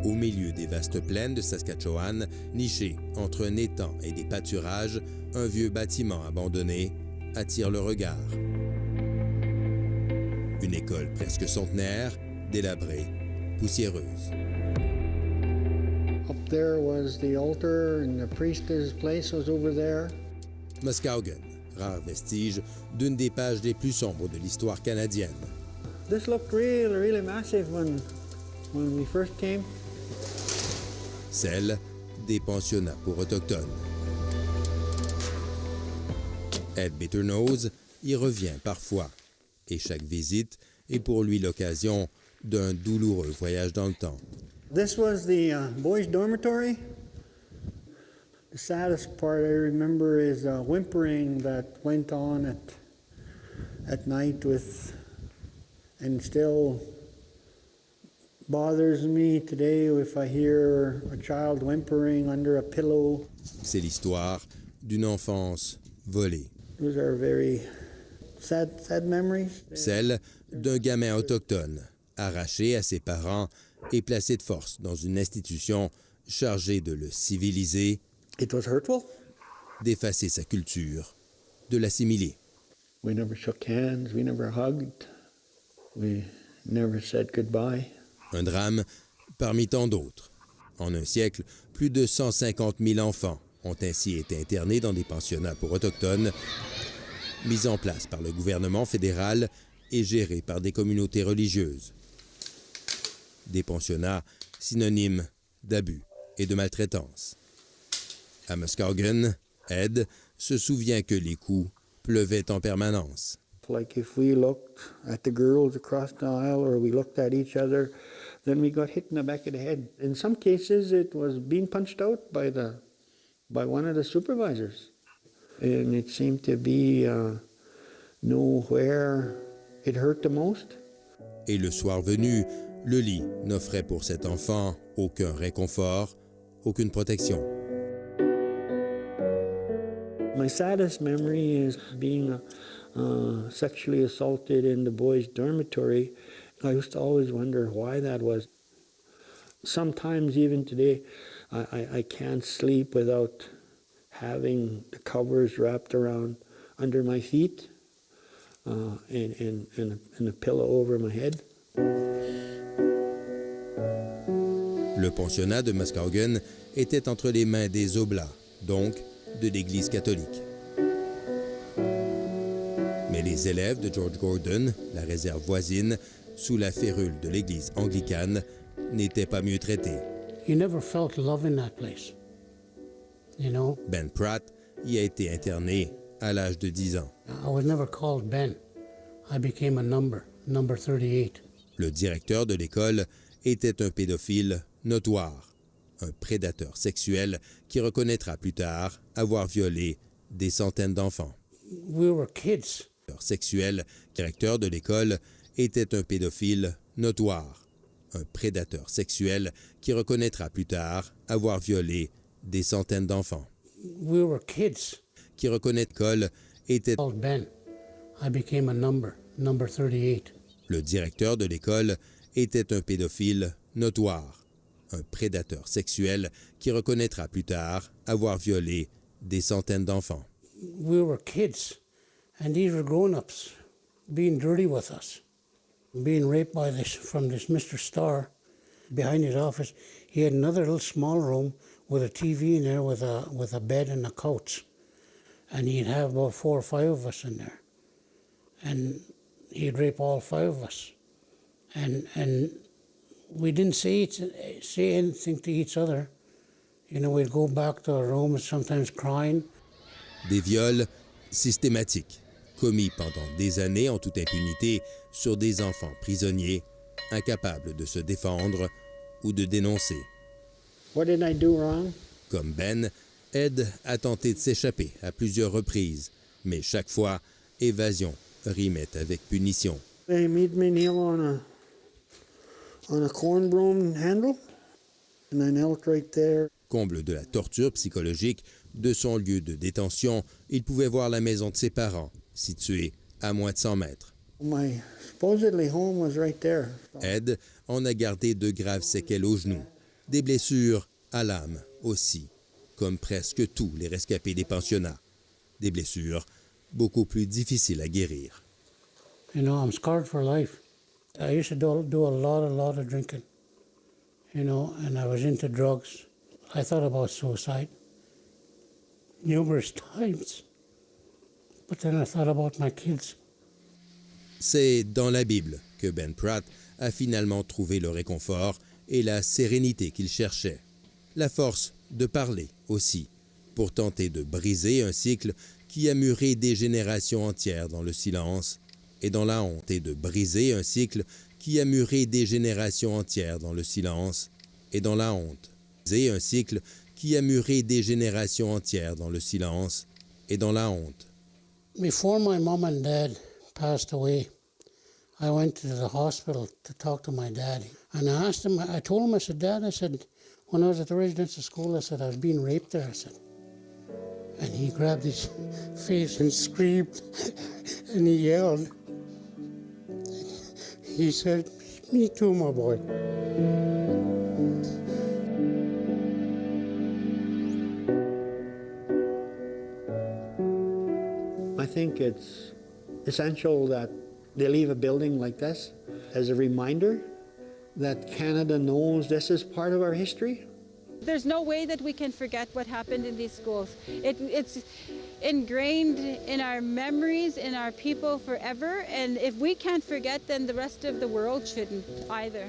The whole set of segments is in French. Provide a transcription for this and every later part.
Au milieu des vastes plaines de Saskatchewan, niché entre un étang et des pâturages, un vieux bâtiment abandonné attire le regard. Une école presque centenaire, délabrée, poussiéreuse. Up there was the altar and the priest's place was over there. Muskaugen, rare vestige d'une des pages les plus sombres de l'histoire canadienne. This looked really massive when we first came. Celle des pensionnats pour autochtones. Ed Bitternose y revient parfois, et chaque visite est pour lui l'occasion d'un douloureux voyage dans le temps. This was the boys' dormitory. The saddest part I remember is whimpering that went on at night and still bothers me today if I hear a child whimpering under a pillow. C'est l'histoire d'une enfance volée. Those are very sad memories. Celle d'un gamin autochtone, arraché à ses parents et placé de force dans une institution chargée de le civiliser, It was hurtful. d'effacer sa culture, de l'assimiler. We never shook hands, we never hugged, we never said goodbye. Un drame parmi tant d'autres. En un siècle, plus de 150 000 enfants ont ainsi été internés dans des pensionnats pour autochtones, mis en place par le gouvernement fédéral et gérés par des communautés religieuses. Des pensionnats synonymes d'abus et de maltraitance. À Muskaugen, Ed se souvient que les coups pleuvaient en permanence. Like if we looked at the girls across the aisle or we looked at each other, then we got hit in the back of the head. In some cases, it was being punched out by one of the supervisors. And it seemed to be know where it hurt the most. Et le soir venu, le lit n'offrait pour cet enfant aucun réconfort, aucune protection. My saddest memory is being sexually assaulted in the boys' dormitory. I used to always wonder why that was. Sometimes even today, I can't sleep without having the covers wrapped around under my feet and a pillow over my head. Le pensionnat de Muskaugen était entre les mains des Oblats, donc de l'Église catholique. Mais les élèves de George Gordon, la réserve voisine, sous la férule de l'Église anglicane, n'étaient pas mieux traités. You never felt love in that place, you know? Ben Pratt y a été interné à l'âge de 10 ans. I was never called Ben. I became a number 38. Le directeur de l'école était un pédophile notoire, un prédateur sexuel qui reconnaîtra plus tard avoir violé des centaines d'enfants. We were kids. Le sexuel, directeur de l'école, était un pédophile notoire, un prédateur sexuel qui reconnaîtra plus tard avoir violé des centaines d'enfants. We were kids. Qui reconnaît l'école était Called Ben. I became a number 38. Le directeur de l'école était un pédophile notoire, un prédateur sexuel qui reconnaîtra plus tard avoir violé des centaines d'enfants. We were kids, and these were grown-ups being dirty with us, being raped from this Mr. Starr. Behind his office, he had another little small room with a TV in there with a bed and a couch, and he'd have about 4 or 5 of us in there, and he'd rape all 5 of us, and we didn't say anything to each other. You know, we'd go back to our rooms, sometimes crying. Des viols systématiques, commis pendant des années en toute impunité sur des enfants prisonniers, incapables de se défendre ou de dénoncer. What did I do wrong? Comme Ben, Ed a tenté de s'échapper à plusieurs reprises, mais chaque fois, évasion rimait avec punition. They made me kneel on a corn broom handle, and I knelt right there. Comble de la torture psychologique, de son lieu de détention, il pouvait voir la maison de ses parents, située à moins de 100 mètres. My supposedly home was right there. Ed en a gardé de graves séquelles aux genoux, Des blessures à l'âme aussi, comme presque tous les rescapés des pensionnats. Des blessures beaucoup plus difficiles à guérir. You know, I'm scarred for life. I used to do a lot of drinking, you know, and I was into drugs. I thought about suicide numerous times, but then I thought about my kids. C'est dans la Bible que Ben Pratt a finalement trouvé le réconfort et la sérénité qu'il cherchait. La force de parler aussi, pour tenter de briser un cycle qui a muré des générations entières dans le silence et dans la honte, et de briser un cycle qui a muré des générations entières dans le silence et dans la honte. Briser un cycle qui a muré des générations entières dans le silence et dans la honte. Before my mom and dad passed away, I went to the hospital to talk to my dad. And I asked him, I told him, I said, Dad, I said, when I was at the residential school, I said, I was being raped there, I said. And he grabbed his face and screamed and he yelled. He said, me too, my boy. I think it's essential that they leave a building like this as a reminder that Canada knows this is part of our history. There's no way that we can forget what happened in these schools. It's ingrained in our memories, in our people forever, and if we can't forget, then the rest of the world shouldn't either.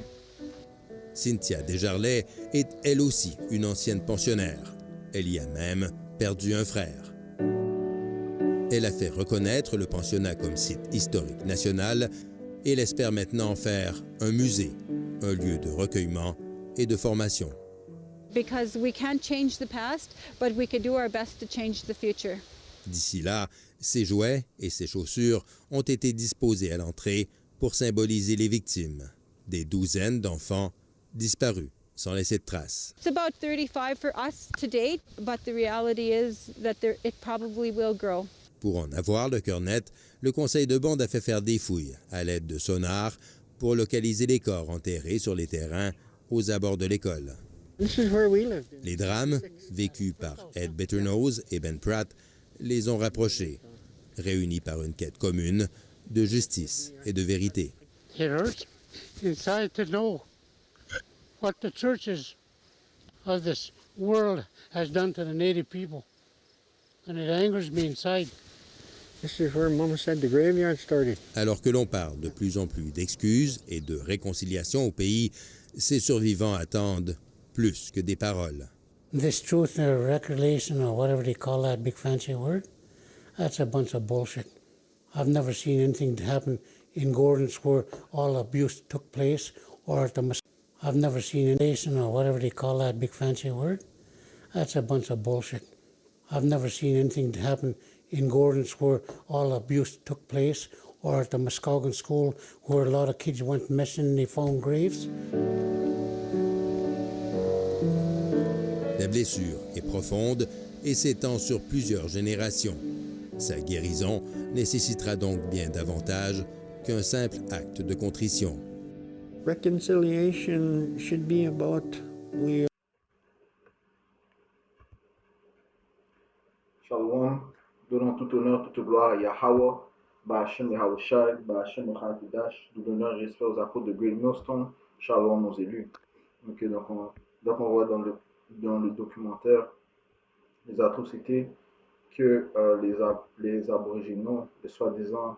Cynthia Desjarlais est elle aussi une ancienne pensionnaire. Elle y a même perdu un frère. Elle a fait reconnaître le pensionnat comme site historique national et elle espère maintenant en faire un musée, un lieu de recueillement et de formation. Because we can't change the past, but we can do our best to change the future. D'ici là, ses jouets et ses chaussures ont été disposés à l'entrée pour symboliser les victimes, des douzaines d'enfants disparus sans laisser de traces. It's about 35 for us to date, but the reality is that it probably will grow. Pour en avoir le cœur net, le conseil de bande a fait faire des fouilles à l'aide de sonars pour localiser les corps enterrés sur les terrains aux abords de l'école. This is where we lived. Les drames, vécus par Ed Bitternose et Ben Pratt, les ont rapprochés, réunis par une quête commune de justice et de vérité. It hurts inside to know what the churches of this world has done to the Native people. And it angers me inside. This is where Mama said the graveyard started. Alors que l'on parle de plus en plus d'excuses et de réconciliation au pays, ces survivants attendent plus que des paroles. This truth or reconciliation or whatever they call that big fancy word, that's a bunch of bullshit. I've never seen anything happen in Gordon's where all abuse took place or at the I've never seen a nation or whatever they call that big fancy word. That's a bunch of bullshit. I've never seen anything happen in Gordon's where all abuse took place or at the Muskegon school where a lot of kids went missing and they found graves. La blessure est profonde et s'étend sur plusieurs générations. Sa guérison nécessitera donc bien davantage qu'un simple acte de contrition. Reconciliation should be about we Shalom, donnons tout honneur, toute gloire à Yahweh, Ba'ashem Yahushai, Ba'ashem Echadidash, nous donnons respect aux apôtres de Great Millstone, Shalom aux élus. Okay, donc on voit dans le documentaire les atrocités que les aboriginaux, les soi-disant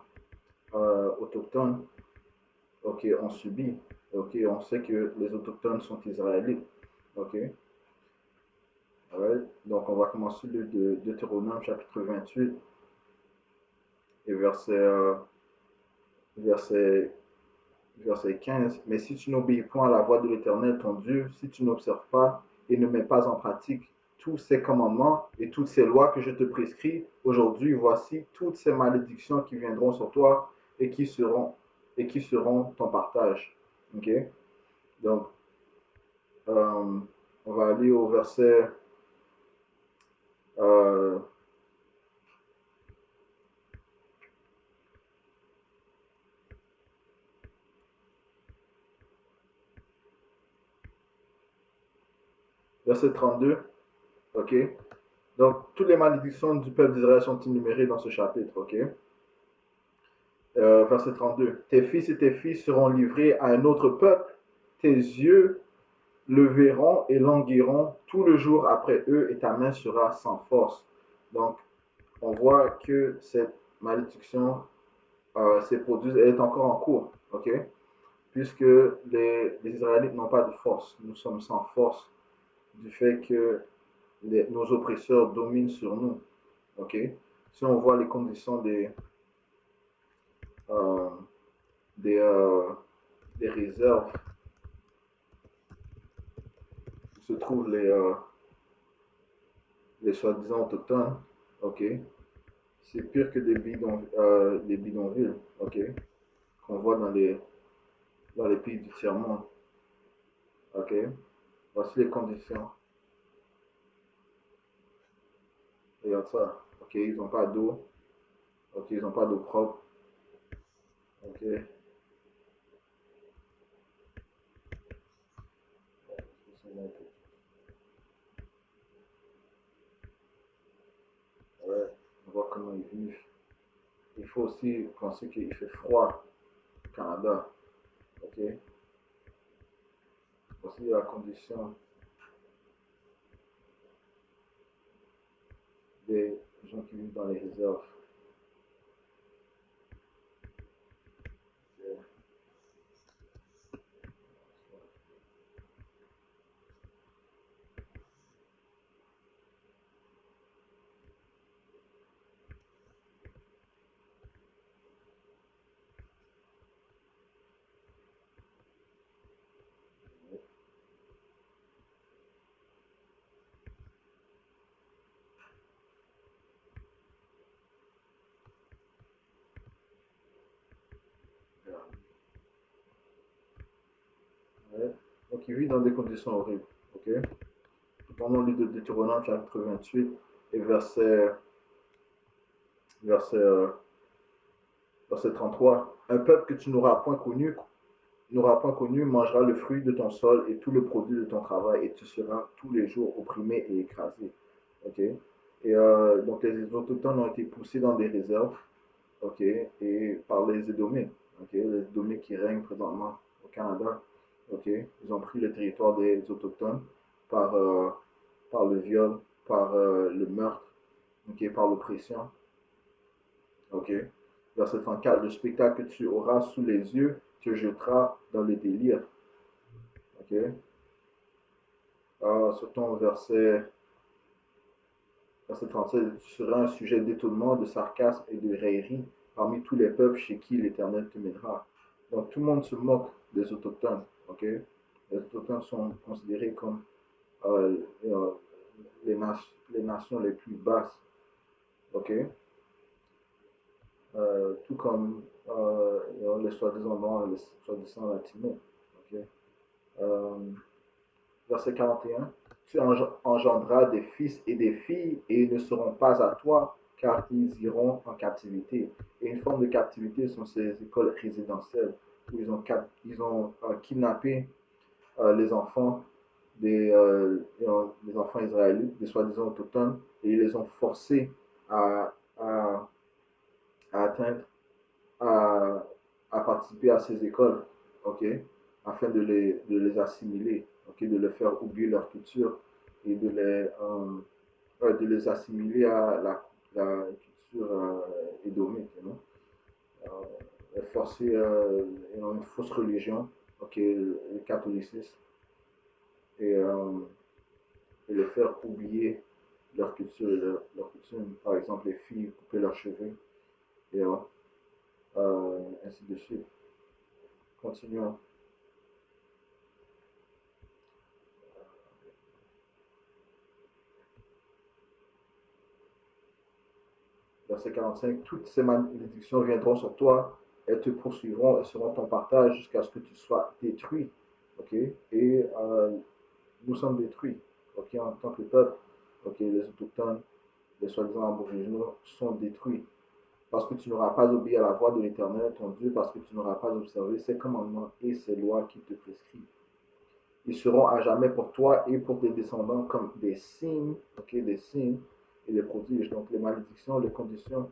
autochtones, ont subi. On sait que les autochtones sont israélites. Alright. Donc on va commencer le Deutéronome chapitre 28 et verset 15. Mais si tu n'obéis point à la voix de l'Éternel ton Dieu, si tu n'observes pas et ne mets pas en pratique tous ces commandements et toutes ces lois que je te prescris aujourd'hui, voici toutes ces malédictions qui viendront sur toi et qui seront ton partage. Ok? Donc, on va aller au verset verset 32. Ok. Donc, toutes les malédictions du peuple d'Israël sont énumérées dans ce chapitre. Ok. Verset 32. Tes fils et tes filles seront livrés à un autre peuple. Tes yeux le verront et languiront tout le jour après eux et ta main sera sans force. Donc, on voit que cette malédiction s'est produite, elle est encore en cours. Ok. Puisque les Israélites n'ont pas de force. Nous sommes sans force du fait que nos oppresseurs dominent sur nous. Ok. Si on voit les conditions euh, des, euh, des réserves où se trouvent les soi-disant autochtones, ok, c'est pire que des bidonvilles, ok, qu'on voit dans les pays du tiers-monde, ok. Voici les conditions. Regarde ça, ok, ils n'ont pas d'eau, ok, ils n'ont pas d'eau propre, ok. Ouais, on voit comment ils vivent. Il faut aussi penser qu'il fait froid au Canada, ok. Voici la condition des gens qui vivent dans les réserves. Ok. Ouais. Donc, il vit dans des conditions horribles. Ok. Pendant le livre de Deutéronome, chapitre 28, et verset, euh, verset 33. Un peuple que tu n'auras point connu mangera le fruit de ton sol et tout le produit de ton travail, et tu seras tous les jours opprimé et écrasé. Ok. Et donc, les autochtones ont été poussés dans des réserves, ok, et par les Édomites, ok, les Édomites qui règnent présentement au Canada, ok, ils ont pris le territoire des autochtones par, euh, par le viol, par le meurtre, ok, par l'oppression, ok. Verset 34, le spectacle que tu auras sous les yeux te jettera dans le délire, ok. Sur ton verset 37, tu seras un sujet d'étonnement, de sarcasme et de raillerie parmi tous les peuples chez qui l'Éternel te mènera. Donc tout le monde se moque des autochtones, ok. Les autochtones sont considérés comme euh, euh, les nations les plus basses, ok. Tout comme les soi-disant noirs et les soi-disant latinos, ok. Euh, verset 41. Tu engendras des fils et des filles, et ils ne seront pas à toi, car ils iront en captivité. Et une forme de captivité sont ces écoles résidentielles, où ils ont kidnappé les enfants des enfants israélites, des soi-disant autochtones, et ils les ont forcés à, à, à atteindre, à, à participer à ces écoles, ok, afin de les assimiler, ok, de les faire oublier leur culture et de les assimiler à la culture édomite, you know? Forcer une fausse religion, ok, le catholicisme, et, et les faire oublier leur culture, leur coutume. Par exemple, les filles couper leurs cheveux, et ainsi de suite. Continuons. Verset 45, toutes ces malédictions viendront sur toi, elles te poursuivront et seront ton partage jusqu'à ce que tu sois détruit. Ok. Et nous sommes détruits, ok, en tant que peuple. Ok. Les autochtones, les soi-disant aboriginaux sont détruits. Parce que tu n'auras pas obéi à la voix de l'Éternel, ton Dieu, parce que tu n'auras pas observé ses commandements et ses lois qui te prescrivent. Ils seront à jamais pour toi et pour tes descendants comme des signes, ok, des signes et des prodiges. Donc les malédictions, les conditions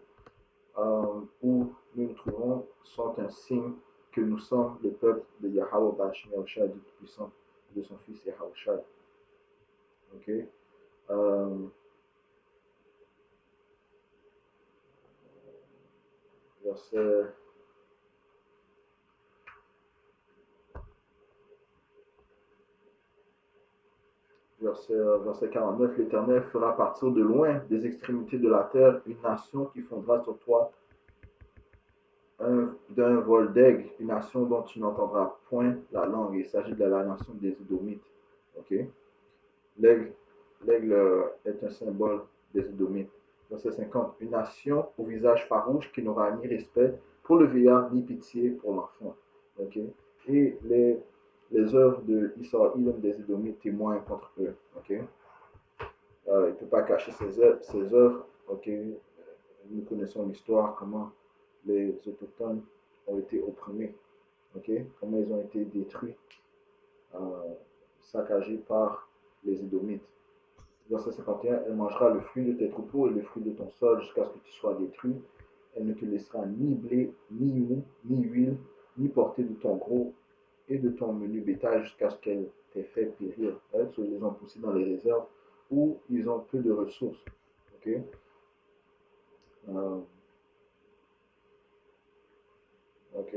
où nous nous trouvons sont un signe que nous sommes le peuple de Yahweh Bashim Yahushua, du Tout-Puissant, de son fils Yahushua. Ok? Euh, verset, verset 49, l'Éternel fera partir de loin des extrémités de la terre une nation qui fondera sur toi d'un vol d'aigle, une nation dont tu n'entendras point la langue. Il s'agit de la nation des Édomites. Okay? L'aigle, est un symbole des Édomites. Verset 50, une nation au visage farouche qui n'aura ni respect pour le vieillard ni pitié pour l'enfant. Okay? Et les œuvres de Israël, des Édomites, témoignent contre eux. Okay? Il ne peut pas cacher ses œuvres. Okay? Nous connaissons l'histoire, comment les autochtones ont été opprimés, okay? Comment ils ont été détruits, saccagés par les Édomites. Verset 51, elle mangera le fruit de tes troupeaux et le fruit de ton sol jusqu'à ce que tu sois détruit. Elle ne te laissera ni blé, ni mou, ni huile, ni portée de ton gros et de ton menu bétail jusqu'à ce qu'elle t'ait fait périr. Ils les ont poussés dans les réserves où ils ont peu de ressources. Okay? Ok.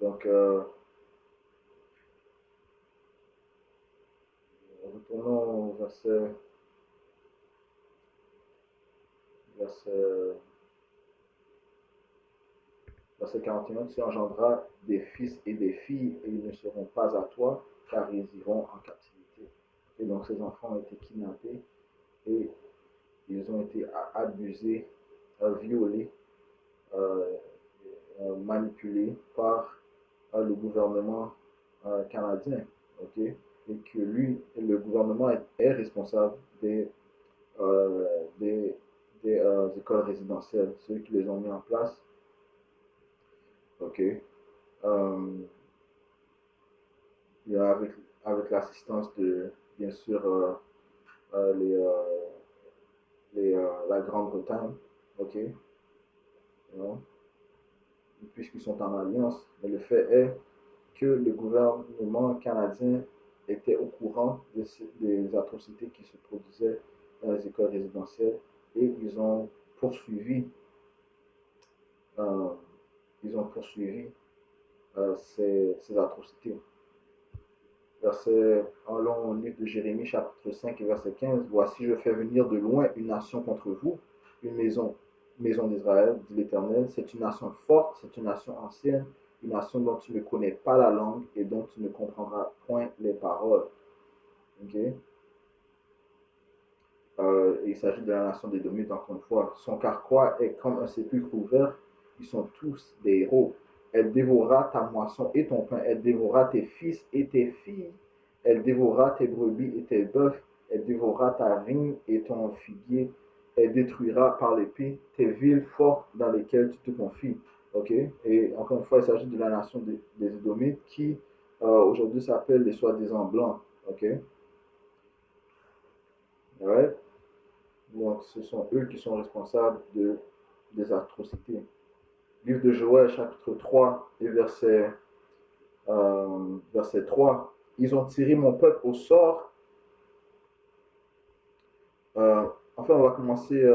Donc, retournons au verset, verset 41. Tu engendras des fils et des filles, et ils ne seront pas à toi, car ils iront en captivité. Et donc, ces enfants ont été kidnappés et ils ont été abusés, violés, euh, manipulés par le gouvernement canadien. Okay? Et que lui, le gouvernement est responsable euh, des, des écoles résidentielles, ceux qui les ont mis en place. Ok. Il y a avec l'assistance de, bien sûr, euh, les, euh, la Grande-Bretagne. Ok. Non? Puisqu'ils sont en alliance. Mais le fait est que le gouvernement canadien était au courant des atrocités qui se produisaient dans les écoles résidentielles et euh, ils ont poursuivi ces atrocités. Verset, allons au livre de Jérémie, chapitre 5 et verset 15. Voici, je fais venir de loin une nation contre vous, une maison d'Israël, dit l'Éternel. C'est une nation forte, c'est une nation ancienne, une nation dont tu ne connais pas la langue et dont tu ne comprendras point les paroles. Okay? Il s'agit de la nation des Édomites, encore une fois. Son carquois est comme un sépulcre ouvert. Ils sont tous des héros. Elle dévorera ta moisson et ton pain. Elle dévorera tes fils et tes filles. Elle dévorera tes brebis et tes bœufs. Elle dévorera ta vigne et ton figuier. Elle détruira par l'épée tes villes fortes dans lesquelles tu te confies. Okay? Et encore une fois, il s'agit de la nation des Édomites qui aujourd'hui s'appelle les soi-disant blancs. Okay? Ouais. Donc, ce sont eux qui sont responsables des atrocités. Livre de Joël, chapitre 3 et verset 3. Ils ont tiré mon peuple au sort. Enfin, on va commencer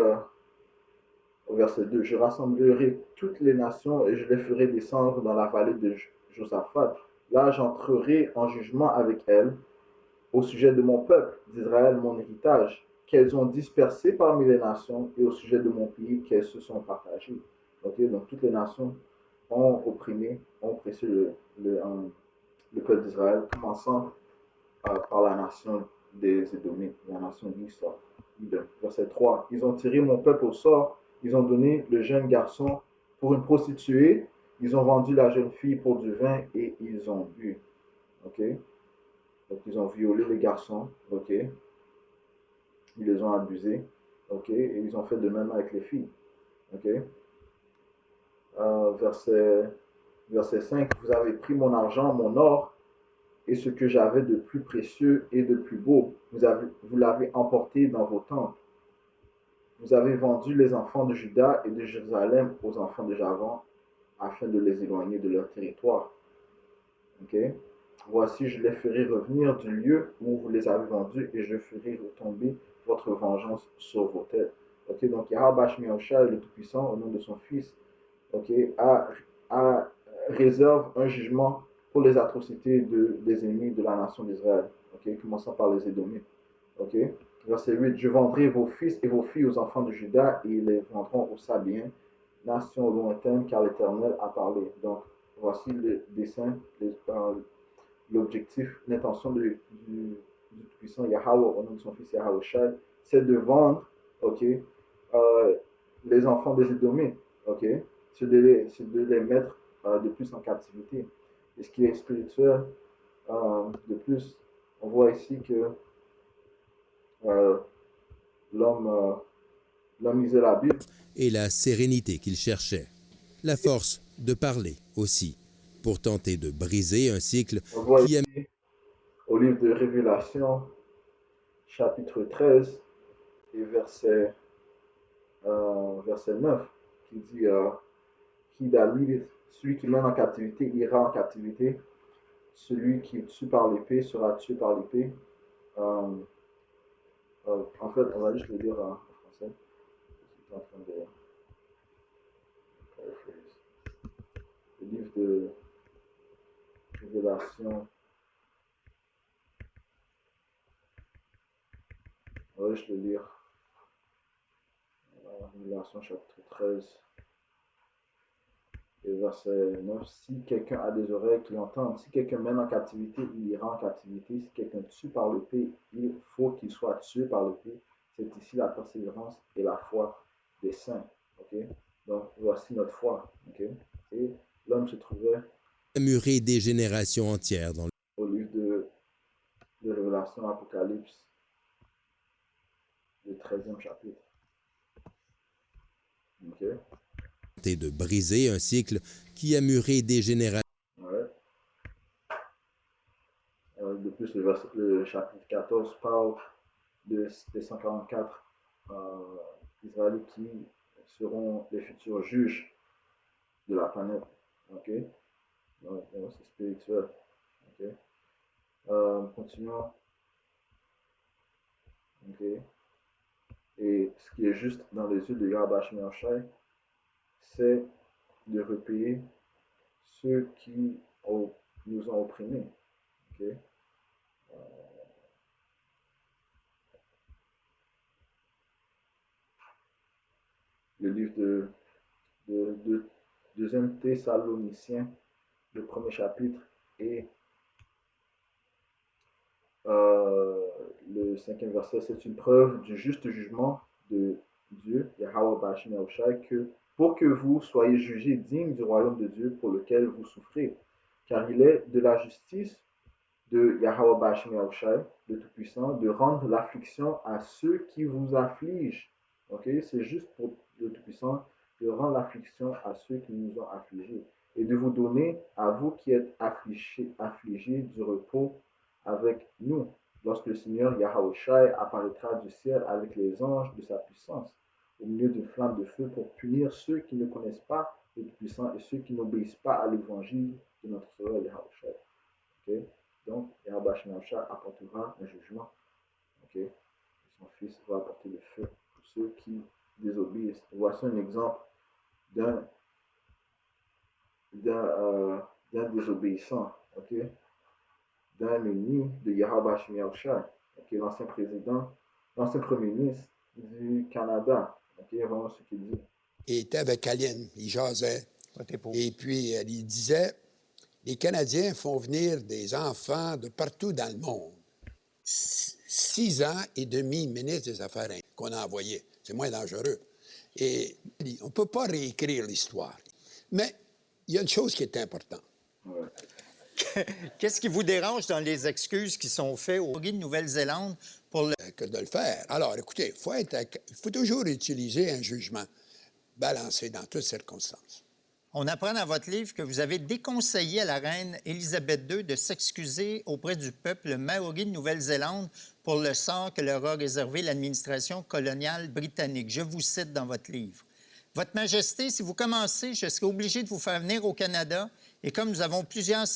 au verset 2. Je rassemblerai toutes les nations et je les ferai descendre dans la vallée de Josaphat. Là, j'entrerai en jugement avec elles au sujet de mon peuple, d'Israël, mon héritage, qu'elles ont dispersé parmi les nations, et au sujet de mon pays, qu'elles se sont partagées. Okay? Donc, toutes les nations ont oppressé le peuple d'Israël, commençant par la nation des Édomites, la nation d'Israël. Verset 3. Ils ont tiré mon peuple au sort, ils ont donné le jeune garçon pour une prostituée, ils ont vendu la jeune fille pour du vin et ils ont bu. Okay? Donc, ils ont violé les garçons, ok? Ils les ont abusés, ok? Et ils ont fait de même avec les filles, ok? Verset Verset 5, vous avez pris mon argent, mon or, et ce que j'avais de plus précieux et de plus beau. Vous l'avez emporté dans vos tentes. Vous avez vendu les enfants de Juda et de Jérusalem aux enfants de Javan, afin de les éloigner de leur territoire. Okay? Voici, je les ferai revenir du lieu où vous les avez vendus et je ferai retomber votre vengeance sur vos têtes. Okay? Donc, Yahweh Shmiyahushai, le Tout-Puissant, au nom de son Fils, okay, réserve un jugement pour les atrocités des ennemis de la nation d'Israël, okay? Commençant par les Édomites. Okay? Verset 8, je vendrai vos fils et vos filles aux enfants de Juda et ils les vendront aux Sabiens, nation lointaine, car l'Éternel a parlé. Donc, voici le dessein, l'objectif, l'intention du puissant Yahweh, au nom de son fils Yahweh Shai, c'est de vendre, les enfants des Édomites, c'est de les mettre de plus en captivité. Et ce qui est spirituel, de plus, on voit ici que l'homme lisait la Bible. Et la sérénité qu'il cherchait. La force de parler aussi, pour tenter de briser un cycle On voit qui a... ici, au livre de Révélation, chapitre 13 et verset 9, qui dit qui David, celui qui mène en captivité ira en captivité, celui qui tue par l'épée sera tué par l'épée. En fait, on va juste le dire en français. Je suis en train de le livre de Révélation. On va juste le lire. Révélation chapitre 13 et verset 9. Si quelqu'un a des oreilles qui l'entendent, si quelqu'un mène en captivité, il ira en captivité. Si quelqu'un tue par l'épée, il faut qu'il soit tué par l'épée. C'est ici la persévérance et la foi des saints. Okay? Donc, voici notre foi. Okay? Et l'homme se trouvait muré des générations entières dans au livre de Révélation, Apocalypse, le 13e chapitre. Okay? et de briser un cycle qui a muré des générations. Ouais. De plus, le chapitre 14 parle des 144 Israélites qui seront les futurs juges de la planète. Ok? Donc, c'est spirituel. Ok? Continuons. Ok? Et ce qui est juste dans les yeux de Yahweh Shai, c'est de repayer ceux qui nous ont opprimés. Ok? Le livre de 2 Thessaloniciens, le premier chapitre, et le 5e verset, c'est une preuve du juste jugement de Dieu, Yahweh Bashim Yahushai, que pour que vous soyez jugés dignes du royaume de Dieu pour lequel vous souffrez. Car il est de la justice de Yahweh Bashim Yahushai, le Tout-Puissant, de rendre l'affliction à ceux qui vous affligent. Okay? C'est juste pour le Tout-Puissant de rendre l'affliction à ceux qui nous ont affligés et de vous donner à vous qui êtes affligés du repos avec nous, lorsque le Seigneur Yahweh Shai apparaîtra du ciel avec les anges de sa puissance, au milieu d'une flamme de feu pour punir ceux qui ne connaissent pas le Tout-Puissant et ceux qui n'obéissent pas à l'évangile de notre Sauveur Yahweh Shai. Okay? Donc, Yahweh Shai apportera un jugement. Okay? Son Fils va apporter le feu pour ceux qui désobéissent. Voici un exemple d'un désobéissant. Okay? D'un ennemi de Yahweh Shai, okay, l'ancien premier ministre du Canada. Okay, vraiment ce qu'il dit. Il était avec Aline, il jasait. Et puis, il disait, les Canadiens font venir des enfants de partout dans le monde. 6 ans et demi, ministre des Affaires qu'on a envoyé. C'est moins dangereux. Et on ne peut pas réécrire l'histoire. Mais il y a une chose qui est importante. Ouais. Qu'est-ce qui vous dérange dans les excuses qui sont faites au Guy de Nouvelle-Zélande pour le... Que de le faire. Alors, écoutez, il faut toujours utiliser un jugement balancé dans toutes circonstances. On apprend dans votre livre que vous avez déconseillé à la reine Élisabeth II de s'excuser auprès du peuple maori de Nouvelle-Zélande pour le sort que leur a réservé l'administration coloniale britannique. Je vous cite dans votre livre. « Votre Majesté, si vous commencez, je serai obligé de vous faire venir au Canada et comme nous avons plusieurs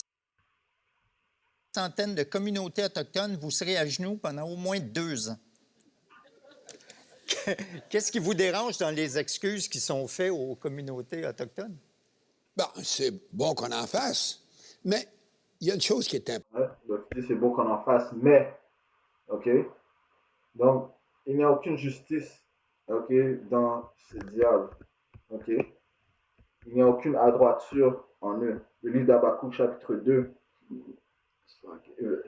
centaines de communautés autochtones, vous serez à genoux pendant au moins 2 ans. » Qu'est-ce qui vous dérange dans les excuses qui sont faites aux communautés autochtones? Bon, c'est bon qu'on en fasse, mais il y a une chose qui est importante. Ouais, donc tu dis c'est beau qu'on en fasse, mais, ok? Donc, il n'y a aucune justice, ok, dans ces diables, ok? Il n'y a aucune adroiture en eux. Le livre d'Habakkuk, chapitre 2, le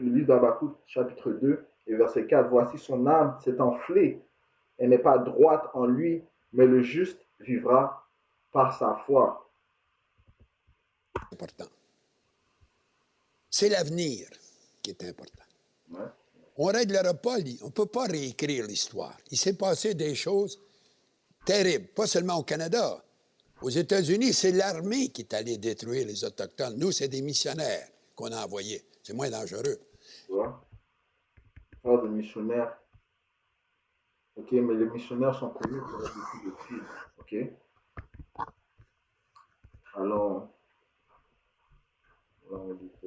livre d'Habakkuk, chapitre 2 et verset 4, voici son âme s'est enflée, elle n'est pas droite en lui, mais le juste vivra par sa foi. Important. C'est l'avenir qui est important. Ouais. On ne réglera pas, on ne peut pas réécrire l'histoire. Il s'est passé des choses terribles, pas seulement au Canada. Aux États-Unis, c'est l'armée qui est allée détruire les Autochtones. Nous, c'est des missionnaires qu'on a envoyés. C'est moins dangereux. Tu vois? On parle de missionnaires. Ok, mais les missionnaires sont connus pour être des coups de fil. Ok? Alors, là, on dit que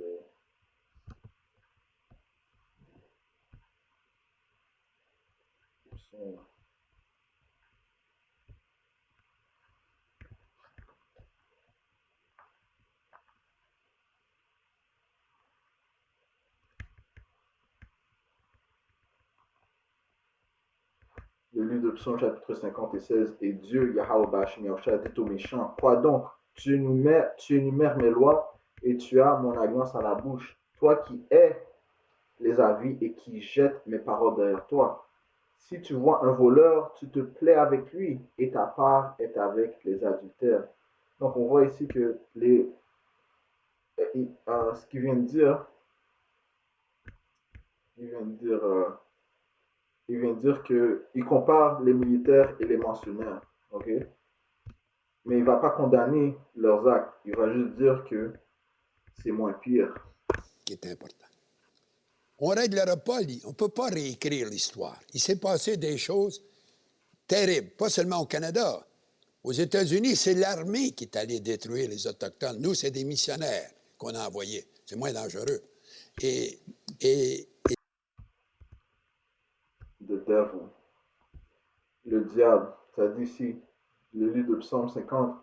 ils sont- le livre de Psaume chapitre 50 et 16, et Dieu, Yahweh Bashim Yahushua, dit aux méchants, quoi donc, tu énumères mes lois et tu as mon alliance à la bouche, toi qui hais les avis et qui jettes mes paroles derrière toi. Si tu vois un voleur, tu te plais avec lui et ta part est avec les adultères. Donc on voit ici que ce qu'il vient de dire, il vient de dire, il vient de dire qu'il compare les militaires et les mentionnaires, ok? Mais il ne va pas condamner leurs actes, il va juste dire que c'est moins pire. Qui est important. On ne réglera pas, on ne peut pas réécrire l'histoire. Il s'est passé des choses terribles, pas seulement au Canada. Aux États-Unis, c'est l'armée qui est allée détruire les Autochtones. Nous, c'est des missionnaires qu'on a envoyés. C'est moins dangereux. Et The devil. Le diable, ça dit ici, le livre de Psaume 50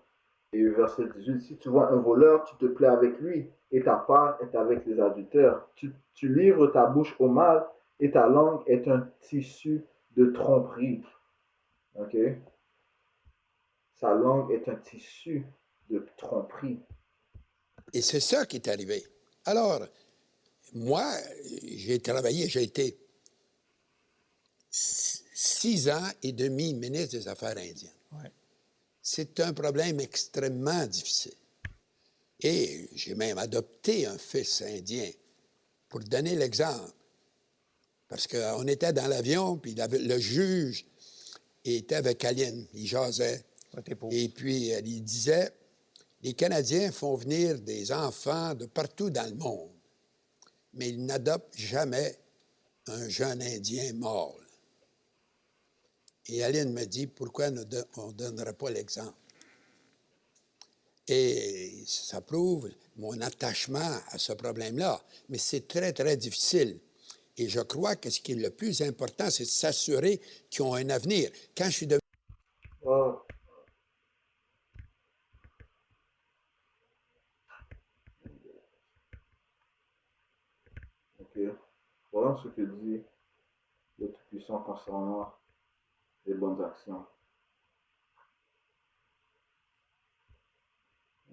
et verset 18, si tu vois un voleur, tu te plais avec lui et ta part est avec les adultères. Tu livres ta bouche au mal et ta langue est un tissu de tromperie. Ok? Sa langue est un tissu de tromperie. Et c'est ça qui est arrivé. Alors, moi, j'ai travaillé, j'ai été 6 ans et demi ministre des Affaires indiennes. Ouais. C'est un problème extrêmement difficile. Et j'ai même adopté un fils indien pour donner l'exemple. Parce qu'on était dans l'avion, puis le juge était avec Aline, il jasait. Et puis, il disait, les Canadiens font venir des enfants de partout dans le monde, mais ils n'adoptent jamais un jeune Indien mâle. Et Aline me dit, pourquoi on ne donnerait pas l'exemple? Et ça prouve mon attachement à ce problème-là. Mais c'est très, très difficile. Et je crois que ce qui est le plus important, c'est de s'assurer qu'ils ont un avenir. Quand je suis devenu... Oh. Ok. Voilà ce que dit le Tout-Puissant concernant les bonnes actions.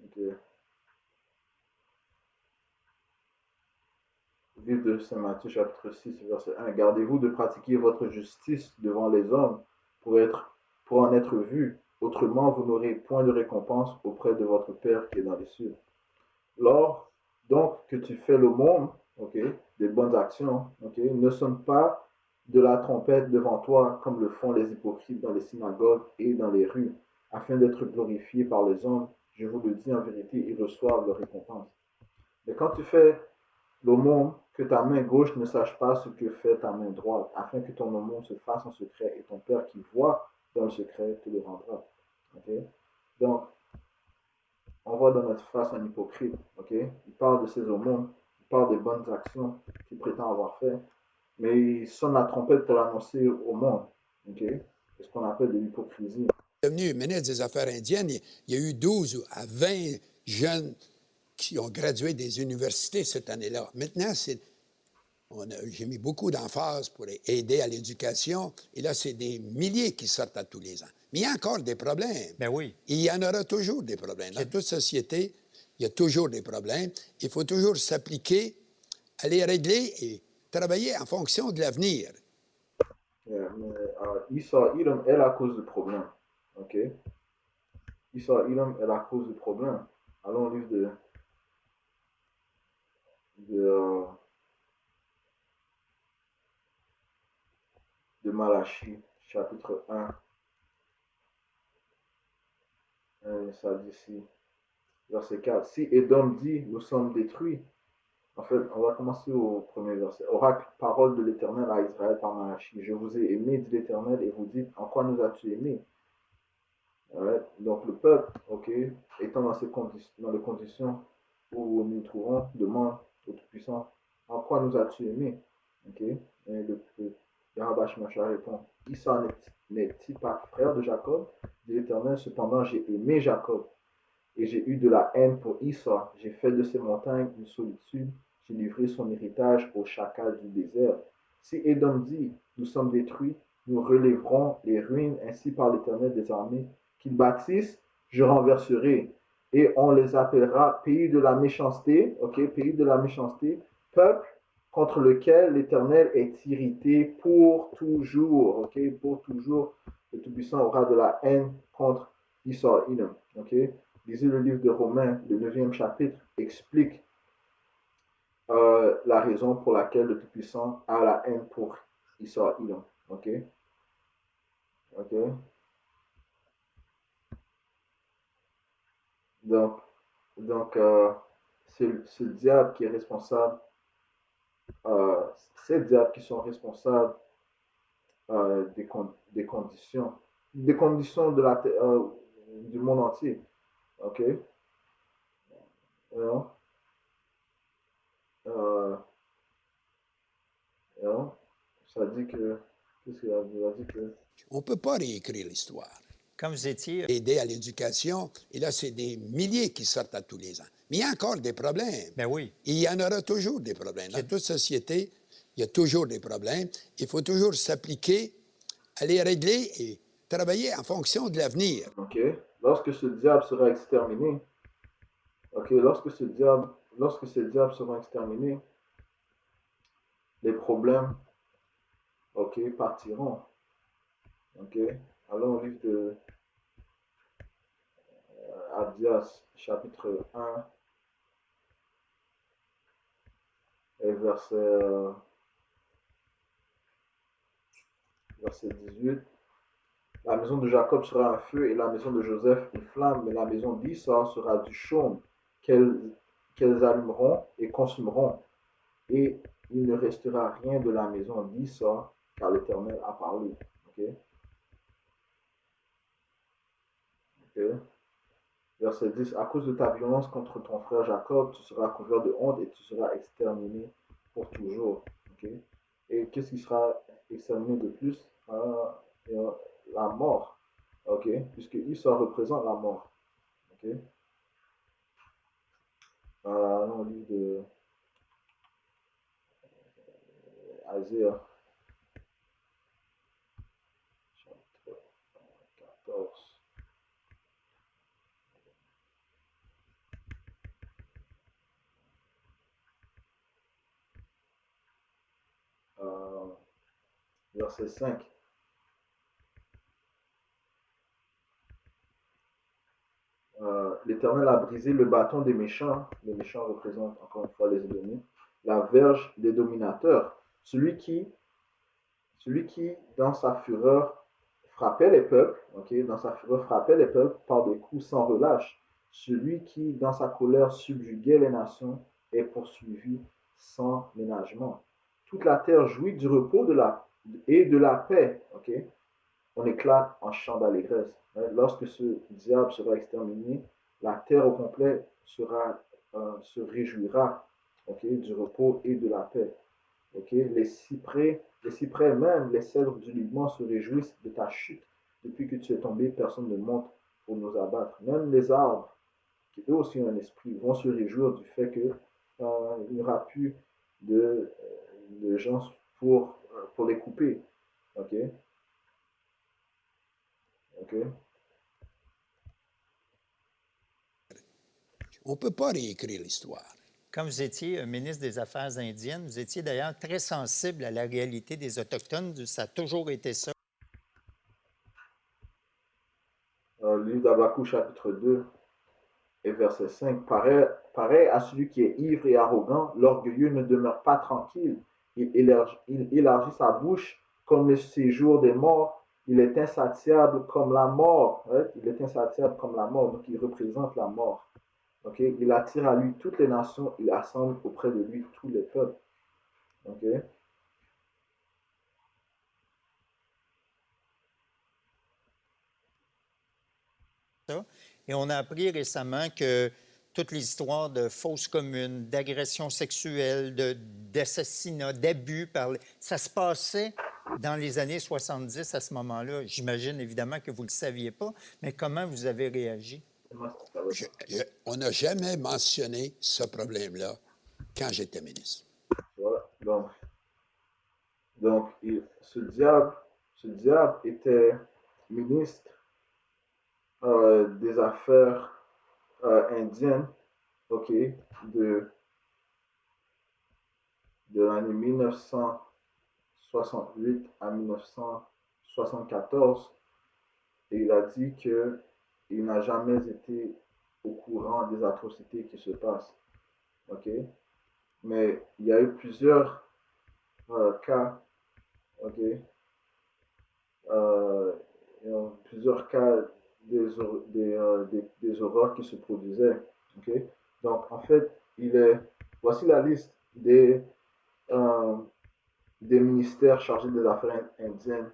Ok. Livre de Saint Matthieu, chapitre 6, verset 1. Gardez-vous de pratiquer votre justice devant les hommes pour en être vu. Autrement, vous n'aurez point de récompense auprès de votre Père qui est dans les cieux. Lors donc que tu fais l'aumône, ok, des bonnes actions, ok, ne sonne pas de la trompette devant toi comme le font les hypocrites dans les synagogues et dans les rues, afin d'être glorifiés par les hommes. Je vous le dis en vérité, ils reçoivent leur récompense. Mais quand tu fais l'aumône, que ta main gauche ne sache pas ce que fait ta main droite, afin que ton aumône se fasse en secret, et ton Père qui voit dans le secret te le rendra. Okay? Donc, on voit dans notre face un hypocrite. Okay? Il parle de ses aumônes, il parle des bonnes actions qu'il prétend avoir fait, mais il sonne la trompette pour l'annoncer au monde. Okay? C'est ce qu'on appelle de l'hypocrisie. Devenu ministre des Affaires indiennes, il y a eu 12 à 20 jeunes qui ont gradué des universités cette année-là. Maintenant, j'ai mis beaucoup d'emphase pour aider à l'éducation, et là, c'est des milliers qui sortent à tous les ans. Mais il y a encore des problèmes. Ben oui. Et il y en aura toujours des problèmes. Dans toute société, il y a toujours des problèmes. Il faut toujours s'appliquer à les régler et travailler en fonction de l'avenir. Yeah, mais Esau, Edom est la cause du problème. OK? Esau, Edom est la cause du problème. Allons au livre de Malachie, chapitre 1. Ça dit ici, verset 4. Si Edom dit, nous sommes détruits. En fait, on va commencer au premier verset. Oracle, parole de l'Éternel à Israël par Malachie. Je vous ai aimé, dit l'Éternel, et vous dites, en quoi nous as-tu aimés? Right? Donc le peuple, ok, étant dans les conditions où nous nous trouvons, demande au Tout-Puissant, en quoi nous as-tu aimés? Ok? Et le Yahweh Shemashah répond, Esau n'est-il pas frère de Jacob? Dit l'Éternel, cependant j'ai aimé Jacob, et j'ai eu de la haine pour Esau. J'ai fait de ses montagnes une solitude, j'ai livré son héritage aux chacals du désert. Si Édom dit, nous sommes détruits, nous relèverons les ruines ainsi par l'Éternel des armées, qu'ils bâtissent, je renverserai. Et on les appellera pays de la méchanceté, ok, pays de la méchanceté, peuple contre lequel l'Éternel est irrité pour toujours, ok, pour toujours. Le Tout-Puissant aura de la haine contre Esau, Edom, ok. Lisez le livre de Romains, le 9e chapitre, explique la raison pour laquelle le Tout-Puissant a la haine pour Esau, Edom, ok. Ok. Donc c'est le diable qui est responsable, c'est le diable qui sont responsables des conditions de du monde entier. OK? Non? Non? Ça dit que. Qu'est-ce qu'il a dit? Il a dit que. On ne peut pas réécrire l'histoire. Quand vous étiez... Aider à l'éducation, et là, c'est des milliers qui sortent à tous les ans. Mais il y a encore des problèmes. Ben oui. Et il y en aura toujours des problèmes. Dans toute société, il y a toujours des problèmes. Il faut toujours s'appliquer à les régler et travailler en fonction de l'avenir. OK? Lorsque ce diable sera exterminé, OK? Lorsque ces diables seront exterminés, les problèmes, OK, partiront. OK? Allons au livre de Abdias, chapitre 1, et verset 18. La maison de Jacob sera un feu et la maison de Joseph une flamme, mais la maison d'Esau sera du chaume qu'elles allumeront et consumeront. Et il ne restera rien de la maison d'Esau, car l'Éternel a parlé. OK? OK? Verset 10. À cause de ta violence contre ton frère Jacob, tu seras couvert de honte et tu seras exterminé pour toujours. OK? Et qu'est-ce qui sera exterminé de plus? La mort. OK? Puisque Esau représente la mort. OK? On lit de Isaiah, chapitre 14. Verset 5. L'Éternel a brisé le bâton des méchants. Les méchants représentent encore une fois les Édomites. La verge des dominateurs. Celui qui, dans sa fureur, frappait les peuples, okay, dans sa fureur, frappait les peuples par des coups sans relâche. Celui qui, dans sa colère, subjuguait les nations est poursuivi sans ménagement. Toute la terre jouit du repos et de la paix. Okay? On éclate en chant d'allégresse. Lorsque ce diable sera exterminé, la terre au complet se réjouira, okay, du repos et de la paix. Okay? Les cyprès même, les cèdres du Liban se réjouissent de ta chute. Depuis que tu es tombé, personne ne monte pour nous abattre. Même les arbres, qui eux aussi ont un esprit, vont se réjouir du fait qu'il n'y aura plus de gens pour les couper. OK? OK? On ne peut pas réécrire l'histoire. Quand vous étiez ministre des Affaires indiennes, vous étiez d'ailleurs très sensible à la réalité des Autochtones. Ça a toujours été ça. Le livre d'Habakkuk, chapitre 2 et verset 5. Pareil à celui qui est ivre et arrogant, l'orgueilleux ne demeure pas tranquille. Il élargit sa bouche comme le séjour des morts. Il est insatiable comme la mort. Right? Il est insatiable comme la mort. Donc, il représente la mort. Okay? Il attire à lui toutes les nations. Il assemble auprès de lui tous les peuples. Okay? Et on a appris récemment que toutes les histoires de fausses communes, d'agressions sexuelles, d'assassinats, d'abus, ça se passait dans les années 70 à ce moment-là. J'imagine évidemment que vous ne le saviez pas, mais comment vous avez réagi? On n'a jamais mentionné ce problème-là quand j'étais ministre. Voilà. Donc ce diable était ministre des Affaires indiennes, OK, de l'année 1968 à 1974. Et il a dit qu'il n'a jamais été au courant des atrocités qui se passent. OK? Mais il y a eu plusieurs cas, OK? Plusieurs cas des horreurs qui se produisaient. Okay? Donc, en fait, voici la liste euh, des ministères chargés des affaires indiennes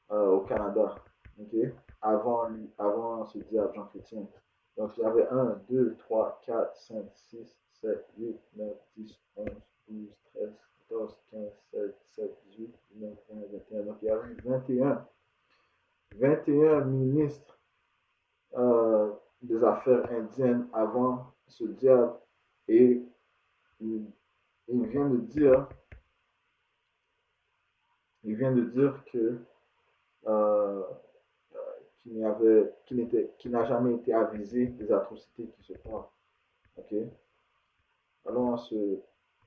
au Canada. Okay? Avant ce diable Jean Chrétien. Donc, il y avait 1, 2, 3, 4, 5, 6, 7, 8, 9, 10, 11, 12, 13, 14, 15, 16, 17, 18, 19, 20, 21. Donc, il y avait 21 ministres des affaires indiennes avant ce diable. Et il vient de dire, que euh, qu'il n'a jamais été avisé des atrocités qui se passent. Okay? Alors,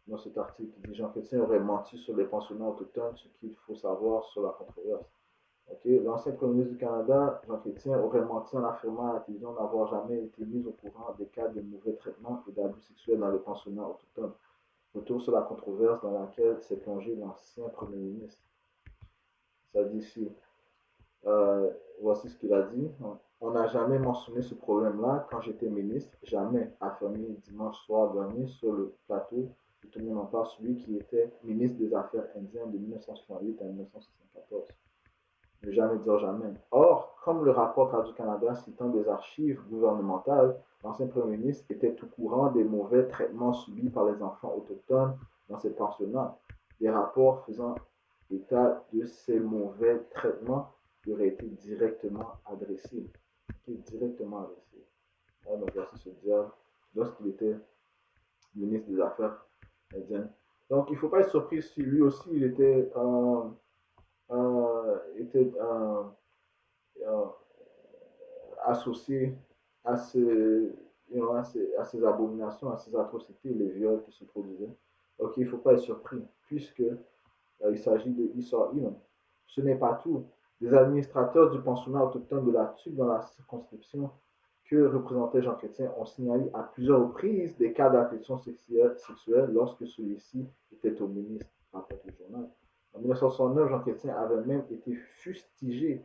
dans cet article, il dit Jean Chrétien aurait menti sur les pensionnats autochtones, ce qu'il faut savoir sur la controverse. Okay? L'ancien premier ministre du Canada, Jean Chrétien, aurait menti en affirmant à la télévision n'avoir jamais été mis au courant des cas de mauvais traitements et d'abus sexuels dans les pensionnats autochtones. Retour sur la controverse dans laquelle s'est plongé l'ancien premier ministre. Ça dit ici. Voici ce qu'il a dit. On n'a jamais mentionné ce problème-là quand j'étais ministre. Jamais, affirmé dimanche soir dernier sur le plateau de Tout le monde en parle, celui qui était ministre des Affaires indiennes de 1968 à 1974. Ne jamais dire jamais. Or, comme le rapport Radio-Canada citant des archives gouvernementales, l'ancien premier ministre était au courant des mauvais traitements subis par les enfants autochtones dans ces pensionnats. Des rapports faisant état de ces mauvais traitements qui auraient été directement adressés. Donc voici ce diable lorsqu'il était ministre des Affaires indiennes. Donc il ne faut pas être surpris si lui aussi il était associé à ces abominations, à ces atrocités, les viols qui se produisaient. Ok, il ne faut pas être surpris, puisque il s'agit de Esau Edom. Ce n'est pas tout. Des administrateurs du pensionnat autochtone de la TUC dans la circonscription que représentait Jean Chrétien ont signalé à plusieurs reprises des cas d'agression sexuelle lorsque celui-ci était au ministre, rapporte le journal. En 1969, Jean Chrétien avait même été fustigé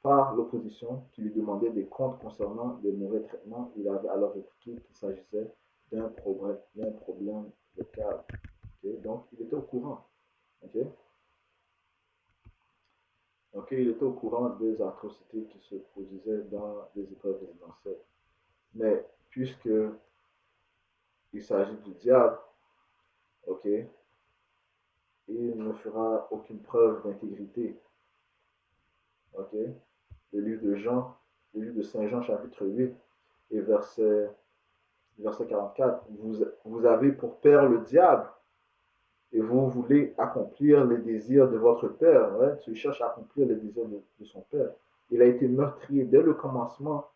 par l'opposition qui lui demandait des comptes concernant des mauvais traitements. Il avait alors répliqué qu'il s'agissait d'un problème local. Okay? Donc, il était au courant. Okay? Donc, il était au courant des atrocités qui se produisaient dans les écoles résidentielles. Mais puisque il s'agit du diable, ok, il ne fera aucune preuve d'intégrité. Ok? Le livre de Jean, le livre de Saint Jean, chapitre 8 et verset 44. Vous avez pour père le diable et vous voulez accomplir les désirs de votre père. Ouais? Tu cherches à accomplir les désirs de son père. Il a été meurtrier dès le commencement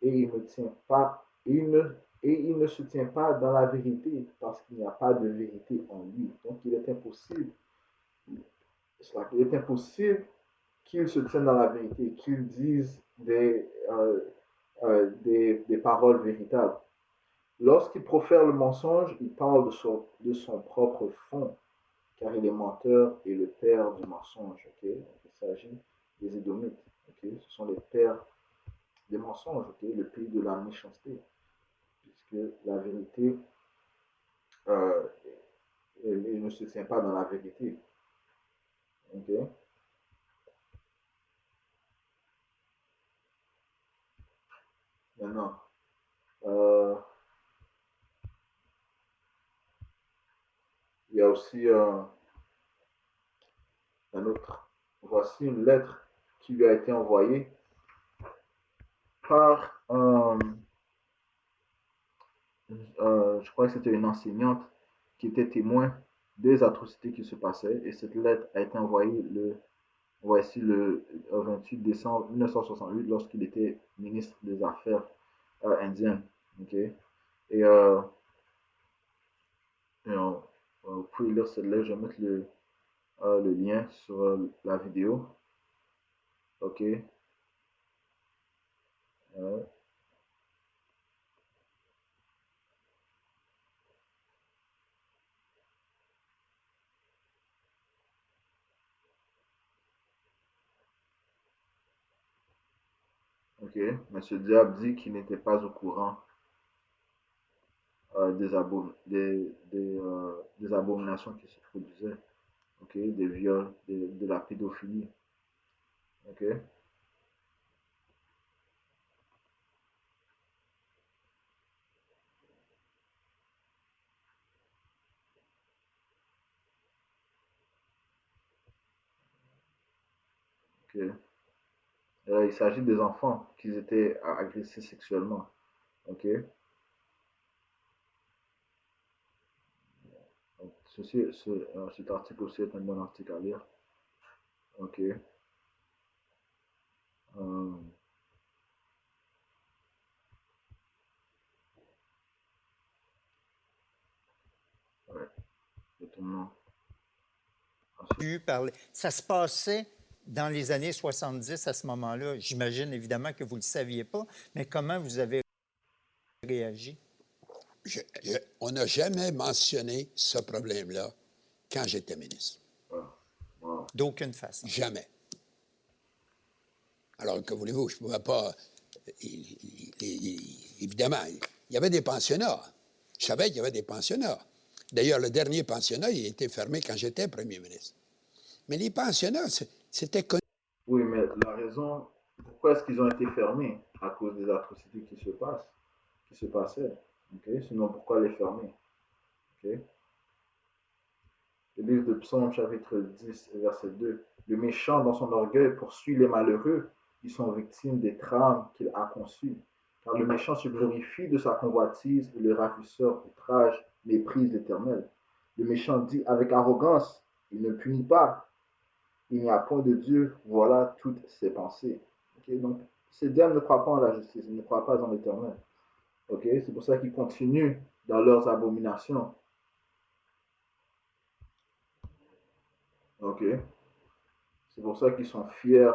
et il ne tient pas, il ne se tient pas dans la vérité parce qu'il n'y a pas de vérité en lui. Donc il est impossible qu'il se tienne dans la vérité, qu'il dise des paroles véritables. Lorsqu'il profère le mensonge, il parle de son propre fond, car il est menteur et le père du mensonge. Okay? Il s'agit des Édomites. Okay? Ce sont les pères des mensonges, okay? Le pays de la méchanceté, puisque la vérité, euh, il ne se tient pas dans la vérité. Okay? Maintenant, il y a aussi un autre. Voici une lettre qui lui a été envoyée par, je crois que c'était une enseignante qui était témoin des atrocités qui se passaient. Et cette lettre a été envoyée voici le 28 décembre 1968 lorsqu'il était ministre des Affaires indiennes. Okay? Et, vous pouvez lire cette lettre, je vais mettre le lien sur la vidéo. Ok. Ok. Mais ce diable dit qu'il n'était pas au courant des abominations qui se produisaient. Ok. Des viols, de la pédophilie. Ok. Ok. Il s'agit des enfants qui étaient agressés sexuellement. Ok. Donc, cet article aussi est un bon article à lire. Ok. Euh, ouais. Détournement. Ça se passait dans les années 70 à ce moment-là. J'imagine évidemment que vous ne le saviez pas, mais comment vous avez réagi? On n'a jamais mentionné ce problème-là quand j'étais ministre. Wow. D'aucune façon. Jamais. Alors, que voulez-vous, je ne pouvais pas... évidemment, il y avait des pensionnats. Je savais qu'il y avait des pensionnats. D'ailleurs, le dernier pensionnat, il a été fermé quand j'étais premier ministre. Mais les pensionnats, c'était connu. Oui, mais la raison, pourquoi est-ce qu'ils ont été fermés? À cause des atrocités qui se passaient. Okay? Sinon, pourquoi les fermer? Okay? Le livre de Psaume, chapitre 10, verset 2. Le méchant, dans son orgueil, poursuit les malheureux. Ils sont victimes des trames qu'il a conçues. Car le méchant se glorifie de sa convoitise et le ravisseur outrage, méprise l'Éternel. Le méchant dit avec arrogance, il ne punit pas. Il n'y a point de Dieu, voilà toutes ses pensées. Okay? Donc, ces diables ne croient pas en la justice, ils ne croient pas en l'Éternel. Okay? C'est pour ça qu'ils continuent dans leurs abominations. Okay? C'est pour ça qu'ils sont fiers.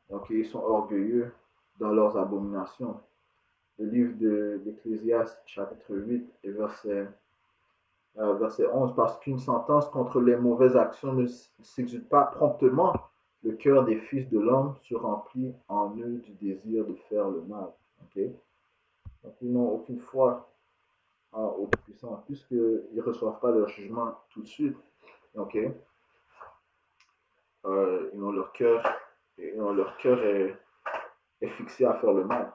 Okay? Ils sont orgueilleux dans leurs abominations. Le livre d'Ecclésiaste, chapitre 8 et verset 11, parce qu'une sentence contre les mauvaises actions ne s'exécute pas promptement, le cœur des fils de l'homme se remplit en eux du désir de faire le mal. Ok? Donc, ils n'ont aucune foi au Tout-Puissant, puisqu'ils ne reçoivent pas leur jugement tout de suite. Ok? Ils ont leur cœur est fixé à faire le mal.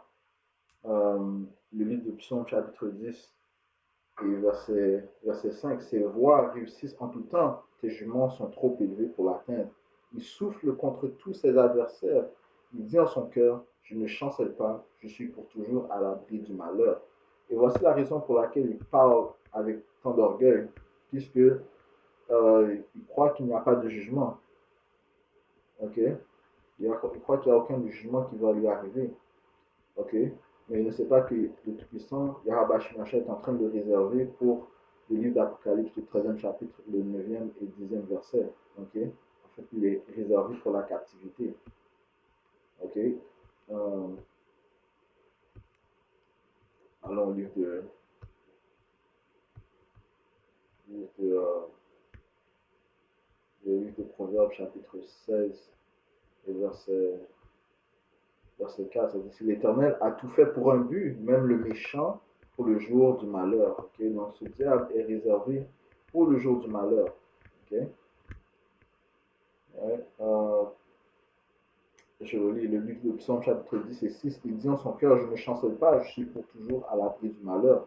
Le livre de Psaume, chapitre 10, et verset 5, ses voies réussissent en tout temps, tes jugements sont trop élevés pour l'atteindre. Il souffle contre tous ses adversaires. Il dit en son cœur, je ne chancelle pas, je suis pour toujours à l'abri du malheur. Et voici la raison pour laquelle il parle avec tant d'orgueil, puisque il croit qu'il n'y a pas de jugement. Ok? Il croit qu'il n'y a aucun jugement qui va lui arriver. Ok? Mais il ne sait pas que le Tout-Puissant, Yahweh Shemashah, est en train de le réserver pour le livre d'Apocalypse, le 13e chapitre, le 9e et 10e verset. Ok? En fait, il est réservé pour la captivité. Ok? Allons au le livre de Proverbes, chapitre 16 et verset 4. Ça dit, si l'Éternel a tout fait pour un but, même le méchant pour le jour du malheur. Okay? Donc ce diable est réservé pour le jour du malheur. Okay? Ouais, je relis le livre de Psaume chapitre 10 et 6. Il dit en son cœur, je ne chancelle pas, je suis pour toujours à l'abri du malheur.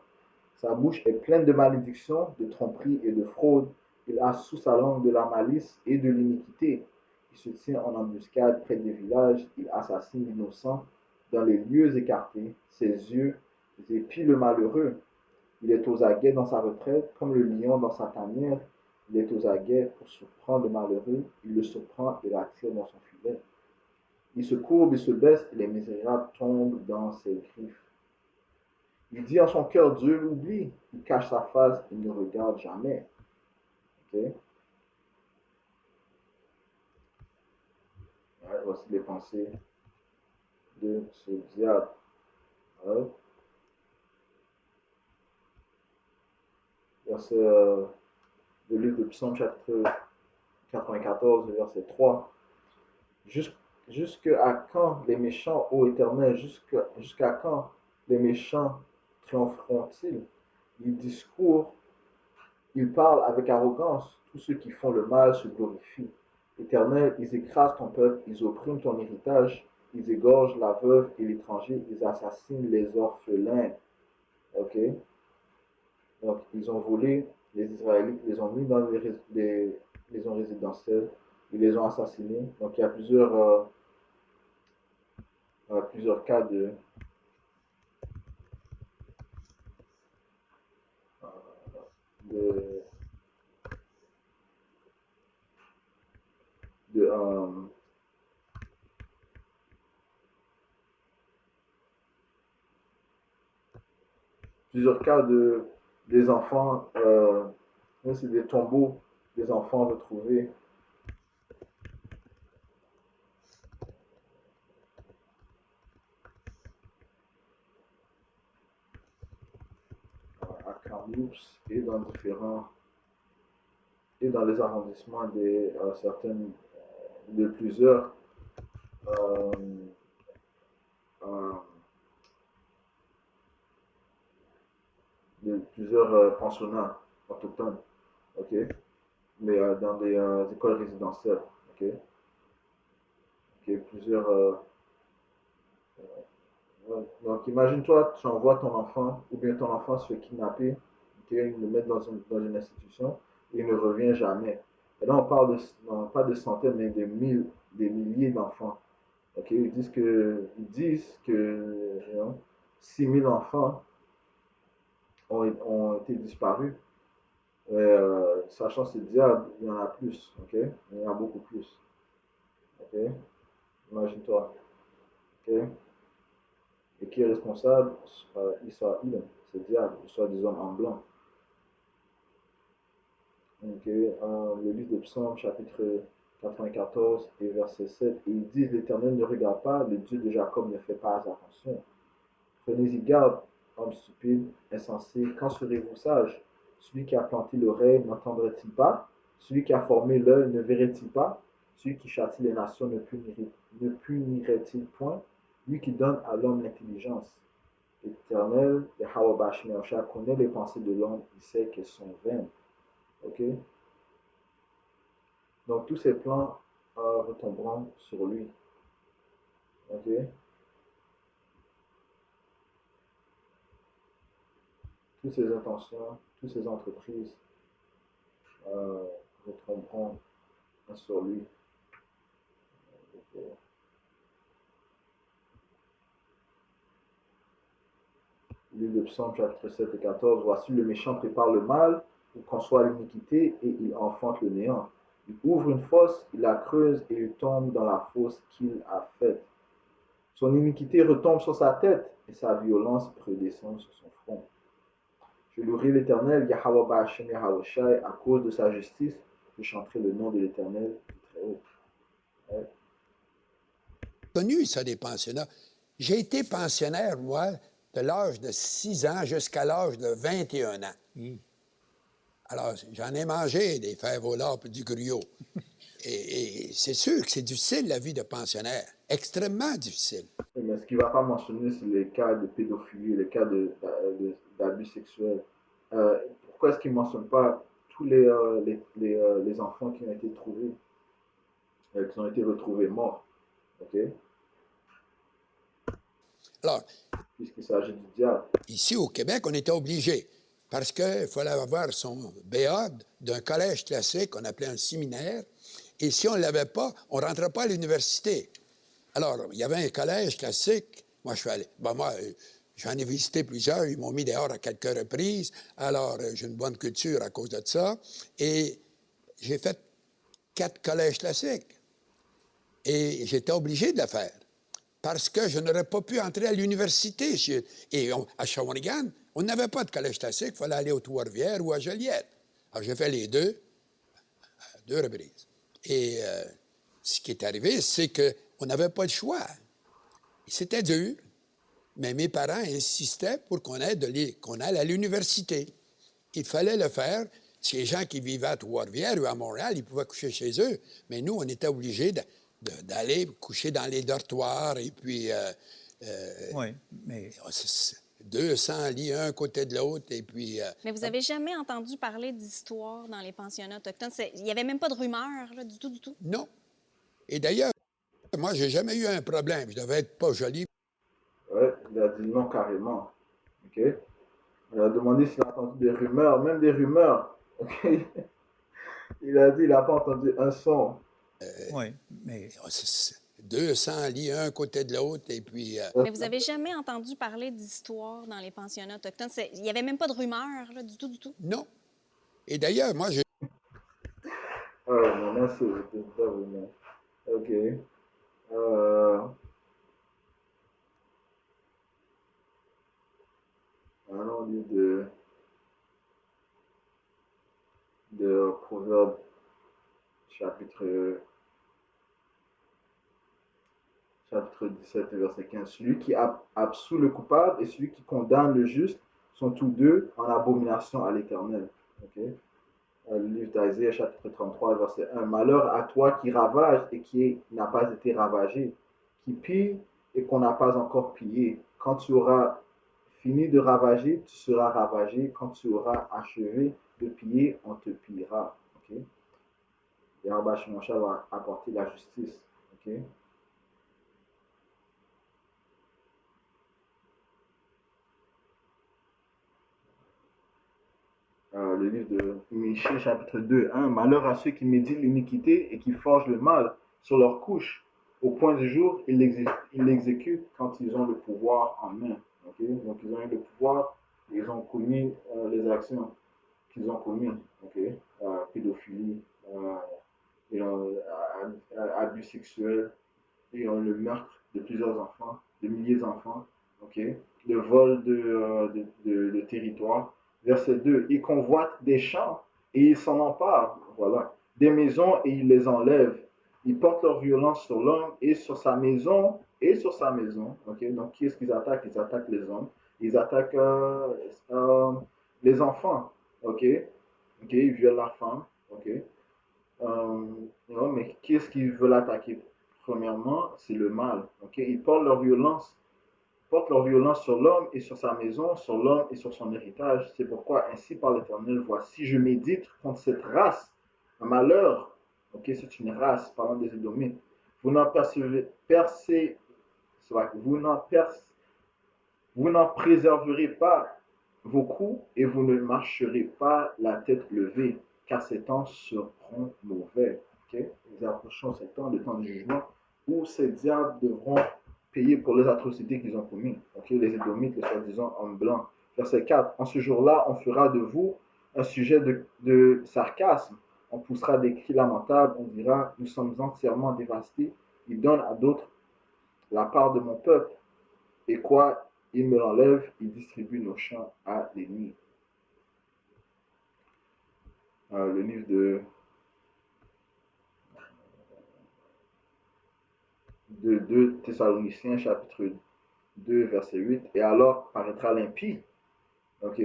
Sa bouche est pleine de malédictions, de tromperies et de fraude. Il a sous sa langue de la malice et de l'iniquité. Il se tient en embuscade près des villages. Il assassine l'innocent dans les lieux écartés. Ses yeux épient le malheureux. Il est aux aguets dans sa retraite, comme le lion dans sa tanière. Il est aux aguets pour surprendre le malheureux. Il le surprend et l'attire dans son filet. Il se courbe et se baisse et les misérables tombent dans ses griffes. Il dit en son cœur, Dieu l'oublie. Il cache sa face et ne regarde jamais. Okay? Ouais, voici les pensées de ce diable. Ouais. Le livre de Psaume, chapitre 94, verset 3. Jusqu'à quand les méchants, ô Éternel, jusqu'à quand les méchants triompheront-ils? Ils parlent avec arrogance. Tous ceux qui font le mal se glorifient. Éternel, ils écrasent ton peuple, ils oppriment ton héritage, ils égorgent la veuve et l'étranger, ils assassinent les orphelins. Ok? Donc, ils ont volé les Israélites, les ont mis dans les maisons résidentielles, ils les ont assassinés. Donc, il y a plusieurs cas de, de, plusieurs cas des enfants, c'est des tombeaux des enfants retrouvés à Kamloops et dans les arrondissements de plusieurs euh, euh, pensionnats autochtones, ok, mais dans des écoles résidentielles, ok, plusieurs. Ouais. Donc imagine-toi, tu envoies ton enfant, ou bien ton enfant se fait kidnapper, ok, ils le mettent dans une institution, et il ne revient jamais. Et là, on parle non, pas de centaines, mais des milliers d'enfants. Ok, ils disent que 6000 enfants ont été disparus. Sachant ce diable, il y en a plus, ok? Il y en a beaucoup plus, ok? Imagine-toi, ok? Et qui est responsable? Israël, ce diable, soit des hommes en blanc. Ok, le livre de Psaume, chapitre 94 et verset 7, et ils disent, l'Éternel ne regarde pas, le Dieu de Jacob ne fait pas attention. Prenez-y garde, homme stupide, insensé, quand serez-vous sage? Celui qui a planté l'oreille n'entendrait-il pas? Celui qui a formé l'œil ne verrait-il pas? Celui qui châtie les nations ne punirait-il point? Lui qui donne à l'homme l'intelligence. L'Éternel, Yahweh Bashmi Yahushua, connaît les pensées de l'homme, il sait qu'elles sont vaines. Ok? Donc tous ces plans retomberont sur lui. Ok? Toutes ses intentions, toutes ses entreprises retomberont sur lui. Ok. Livre de Psaume, chapitre 7 et 14. Voici le méchant prépare le mal pour conçoit l'iniquité et il enfante le néant. Il ouvre une fosse, il la creuse et il tombe dans la fosse qu'il a faite. Son iniquité retombe sur sa tête et sa violence redescend sur son front. Je louerai l'Éternel, Yahweh Ba'ashem Yahweh Shai, à cause de sa justice. Je chanterai le nom de l'Éternel du Très-Haut. Ouais. Connu ça des pensionnats. J'ai été pensionnaire, moi, de l'âge de 6 ans jusqu'à l'âge de 21 ans. Alors, j'en ai mangé des fèves au lard et du gruau. Et c'est sûr que c'est difficile, la vie de pensionnaire. Extrêmement difficile. Mais ce qu'il ne va pas mentionner, c'est les cas de pédophilie, les cas d'abus sexuels. Pourquoi est-ce qu'il ne mentionne pas tous les enfants qui ont été trouvés, qui ont été retrouvés morts? Ok? Alors, puisqu'il s'agit du diable. Ici, au Québec, on était obligé, parce qu'il fallait avoir son BA d'un collège classique qu'on appelait un séminaire, et si on ne l'avait pas, on ne rentrait pas à l'université. Alors, il y avait un collège classique. Moi, je suis allé. J'en ai visité plusieurs. Ils m'ont mis dehors à quelques reprises. Alors, j'ai une bonne culture à cause de ça. Et j'ai fait 4 collèges classiques. Et j'étais obligé de le faire. Parce que je n'aurais pas pu entrer à l'université. À Shawinigan, on n'avait pas de collège classique. Il fallait aller au Trois-Rivières ou à Joliette. Alors, j'ai fait les deux, à 2 reprises. Et ce qui est arrivé, c'est qu'on n'avait pas le choix. C'était dur, mais mes parents insistaient pour qu'on aille à l'université. Il fallait le faire. Ces gens qui vivaient à Trois-Rivières ou à Montréal, ils pouvaient coucher chez eux. Mais nous, on était obligés d'aller coucher dans les dortoirs et puis... oui, mais... 200 lits, un côté de l'autre, et puis... Mais vous n'avez jamais entendu parler d'histoire dans les pensionnats autochtones? Il n'y avait même pas de rumeurs, là, du tout, du tout? Non. Et d'ailleurs, moi, j'ai jamais eu un problème. Je devais être pas joli. Oui, il a dit non carrément. OK? On a demandé s'il a entendu des rumeurs, même des rumeurs. OK? Il a dit qu'il n'a pas entendu un son. Oui, mais... 200 lits, un côté de l'autre, et puis... Mais vous n'avez jamais entendu parler d'histoire dans les pensionnats autochtones? Il n'y avait même pas de rumeurs, là, du tout, du tout? Non. Et d'ailleurs, moi, j'ai... Maintenant, c'est vraiment... OK. Allons au livre de Proverbes, chapitre 17, verset 15. Celui qui absout le coupable et celui qui condamne le juste sont tous deux en abomination à l'Éternel. Okay? Le livre d'Isaiah, chapitre 33, verset 1. Malheur à toi qui ravage et qui n'a pas été ravagé, qui pille et qu'on n'a pas encore pillé. Quand tu auras fini de ravager, tu seras ravagé. Quand tu auras achevé de piller, on te pillera. Okay? Yahweh Shemosha va apporter la justice. Okay? Le livre de Michée, chapitre 2, 1. Malheur à ceux qui méditent l'iniquité et qui forgent le mal sur leur couche. Au point du jour, ils l'exécutent quand ils ont le pouvoir en main. Okay? Donc, ils ont eu le pouvoir, ils ont commis les actions qu'ils ont commises. Okay? Pédophilie, abus sexuels, et le meurtre de plusieurs enfants, de milliers d'enfants. Okay? Le vol de territoire. Verset 2, ils convoitent des champs et ils s'en emparent, voilà, des maisons et ils les enlèvent. Ils portent leur violence sur l'homme et sur sa maison, Okay? Donc, qui est-ce qu'ils attaquent? Ils attaquent les hommes, ils attaquent les enfants, ok? Ils violent la femme, ok? Mais qui est-ce qui veut l'attaquer? Premièrement, c'est le mal. Ok? Ils portent leur violence sur l'homme et sur sa maison, sur l'homme et sur son héritage. C'est pourquoi, ainsi par l'Éternel, voici, je médite contre cette race, un malheur. Ok? C'est une race, parlant des Édomites. Vous n'en vous n'en préserverez pas vos coups et vous ne marcherez pas la tête levée, car ces temps seront mauvais. Okay? Nous approchons ces temps, le temps du jugement, où ces diables devront payer pour les atrocités qu'ils ont commises. Okay? Les Édomites, les soi-disant hommes blancs. Verset 4. En ce jour-là, on fera de vous un sujet de sarcasme. On poussera des cris lamentables. On dira, nous sommes entièrement dévastés. Ils donnent à d'autres la part de mon peuple. Et quoi, il me l'enlève, il distribue nos champs à l'ennemi. Le livre de 2 Thessaloniciens, chapitre 2, verset 8. Et alors paraîtra l'impie, ok,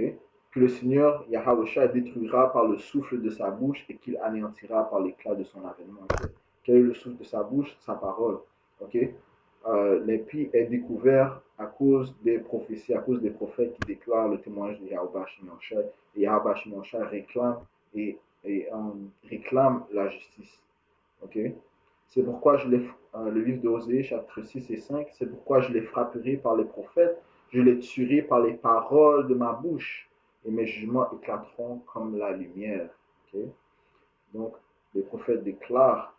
que le Seigneur Yahweh détruira par le souffle de sa bouche et qu'il anéantira par l'éclat de son avènement. Okay? Quel est le souffle de sa bouche? Sa parole. Okay? L'impie est découvert à cause des prophéties, à cause des prophètes qui déclarent le témoignage de Yahweh Shimon. Et Yahweh Shimon réclame réclame la justice. Okay? C'est pourquoi le livre d'Osée, chapitre 6 et 5, c'est pourquoi je les frapperai par les prophètes, je les tuerai par les paroles de ma bouche, et mes jugements éclateront comme la lumière. Okay? Donc, les prophètes déclarent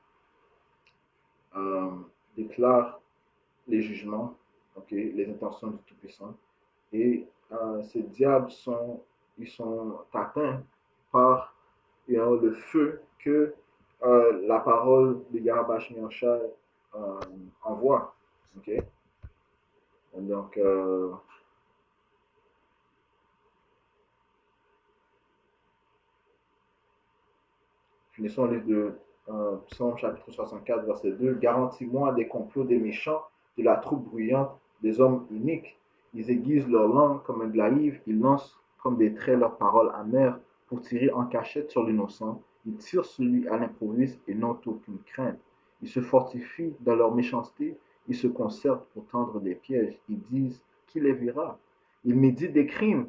les jugements, okay, les intentions du Tout-Puissant. Et ces diables sont atteints par le feu que la parole de Yahweh Shemiyashai envoie. Okay? Donc, finissons le livre de Psaume chapitre 64, verset 2. Garantis-moi des complots des méchants, de la troupe bruyante, des hommes uniques. Ils aiguisent leur langue comme un glaive, ils lancent comme des traits leurs paroles amères pour tirer en cachette sur l'innocent. Ils tirent sur lui à l'improviste et n'ont aucune crainte. Ils se fortifient dans leur méchanceté, ils se concertent pour tendre des pièges. Ils disent, qui les verra? Ils méditent des crimes.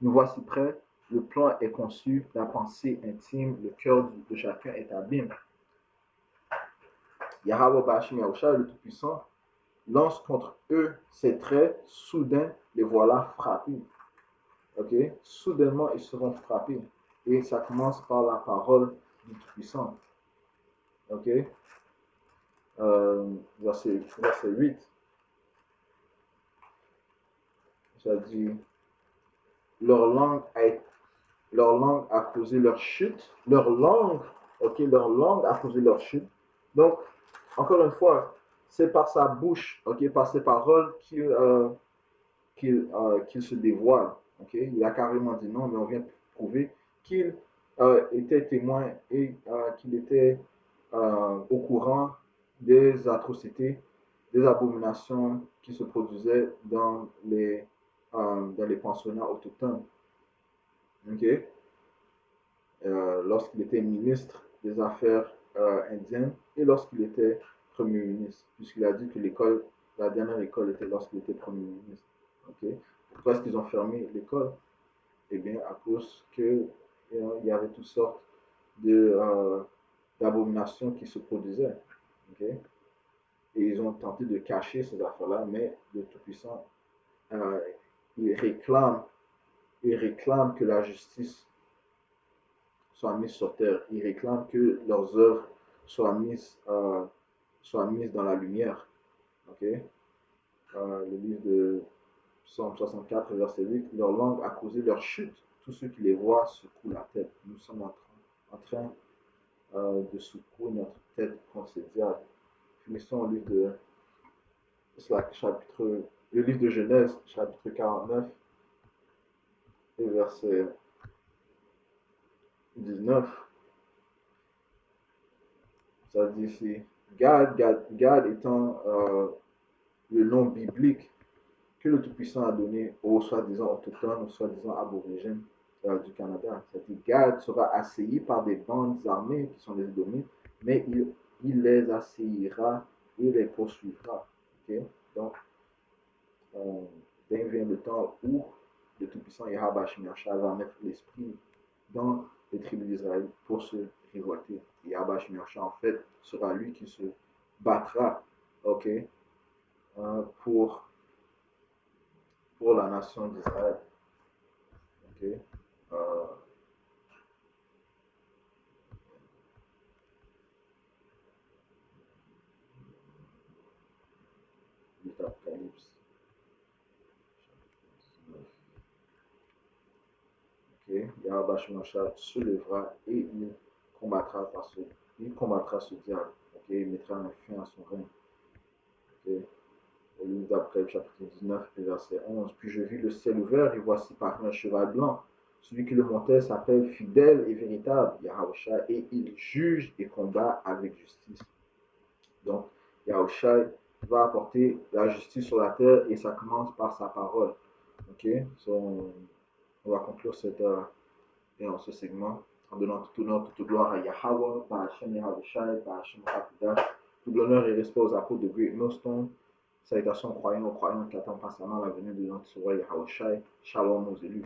Nous voici prêts. Le plan est conçu, la pensée intime, le cœur de chacun est abîme. Yahweh Bashim Yahusha, le Tout-Puissant, lance contre eux ses traits, soudain les voilà frappés. Okay? Soudainement, ils seront frappés. Et ça commence par la parole du Tout-Puissant. Okay? Verset 8. Ça dit, leur langue a causé leur chute. Leur langue a causé leur chute. Donc, encore une fois, c'est par sa bouche, par ses paroles qu'il se dévoile. Il a carrément dit non, mais on vient de prouver qu'il était témoin et qu'il était au courant des atrocités, des abominations qui se produisaient dans les pensionnats autochtones. Lorsqu'il était ministre des Affaires indiennes et lorsqu'il était Premier ministre, puisqu'il a dit que la dernière école était lorsqu'il était Premier ministre. Pourquoi est-ce qu'ils ont fermé l'école? Eh bien, à cause qu'il y avait toutes sortes d'abominations qui se produisaient. Et ils ont tenté de cacher ces affaires-là, mais le Tout-Puissant, il réclame que la justice soit mise sur terre. Ils réclament que leurs œuvres soient mises dans la lumière. Le livre de Psaume 64, verset 8, leur langue a causé leur chute. Tous ceux qui les voient secouent la tête. Nous sommes en train de secouer notre tête contre ces diables. Finissons le livre de Genèse, chapitre 49, et verset 19. Ça dit ici, Gad étant le nom biblique que le Tout-Puissant a donné aux soi-disant autochtones, aux soi-disant aborigènes. du Canada. Cet Gad sera assailli par des bandes armées qui sont les Édomites, mais il les assaillira et les poursuivra. Okay? Donc, dès vient le temps où le Tout-Puissant Yahweh Shemiyasha va mettre l'esprit dans les tribus d'Israël pour se révolter. Et Yahweh Shemiyasha, en fait, sera lui qui se battra, ok, pour la nation d'Israël. Ok. L'Apocalypse. Okay. Yahweh Shemiyasha se lèvera et il combattra ce diable. Okay. Il mettra un fin à son règne. Okay. Au livre d'Apocalypse chapitre 19, verset 11. Puis je vis le ciel ouvert et voici parmi un cheval blanc. Celui qui le montait s'appelle fidèle et véritable, Yahushua, et il juge et combat avec justice. Donc, Yahushua va apporter la justice sur la terre et ça commence par sa parole. Ok, so, on va conclure ce segment en donnant tout honneur, toute gloire à Yahweh, par Hashem Yahushua, par Hashem Hakidash. Tout l'honneur et respect aux apôtres de Great Millstone. Salutations aux croyants qui attendent patiemment la venue de notre sauveur Yahushua. Shalom aux élus.